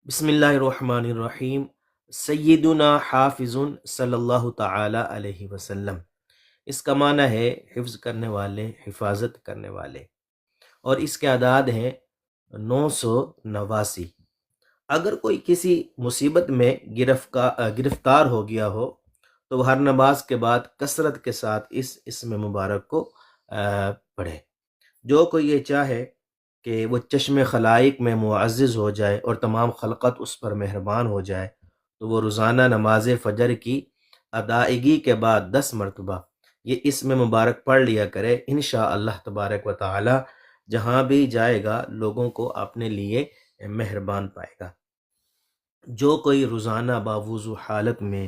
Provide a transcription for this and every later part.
بسم اللہ الرحمن الرحیم۔ سیدنا حافظ صلی اللہ تعالی علیہ وسلم، اس کا معنی ہے حفظ کرنے والے، حفاظت کرنے والے، اور اس کے اعداد ہیں 989۔ اگر کوئی کسی مصیبت میں گرفتار ہو گیا ہو تو وہ ہر نماز کے بعد کثرت کے ساتھ اس اسم مبارک کو پڑھے۔ جو کوئی یہ چاہے کہ وہ چشم خلائق میں معزز ہو جائے اور تمام خلقت اس پر مہربان ہو جائے تو وہ روزانہ نماز فجر کی ادائیگی کے بعد 10 مرتبہ یہ اسم مبارک پڑھ لیا کرے۔ انشاءاللہ تبارک و تعالی جہاں بھی جائے گا لوگوں کو اپنے لیے مہربان پائے گا۔ جو کوئی روزانہ باوضو حالت میں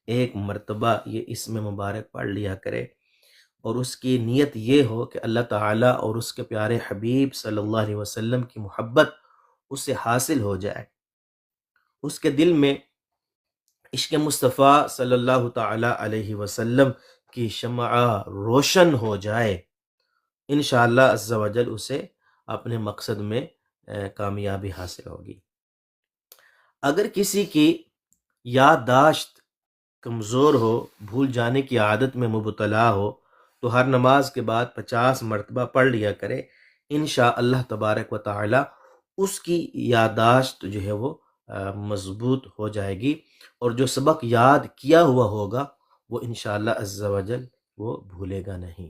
ایک مرتبہ یہ اسم مبارک پڑھ لیا کرے اور اس کی نیت یہ ہو کہ اللہ تعالیٰ اور اس کے پیارے حبیب صلی اللہ علیہ وسلم کی محبت اسے حاصل ہو جائے، اس کے دل میں عشق مصطفیٰ صلی اللہ تعالیٰ علیہ وسلم کی شمع روشن ہو جائے، انشاءاللہ عز و جل اسے اپنے مقصد میں کامیابی حاصل ہوگی۔ اگر کسی کی یادداشت کمزور ہو، بھول جانے کی عادت میں مبتلا ہو تو ہر نماز کے بعد 50 مرتبہ پڑھ لیا کرے۔ انشاءاللہ تبارک و تعالی اس کی یادداشت جو ہے وہ مضبوط ہو جائے گی، اور جو سبق یاد کیا ہوا ہوگا وہ انشاءاللہ عز و جل وہ بھولے گا نہیں۔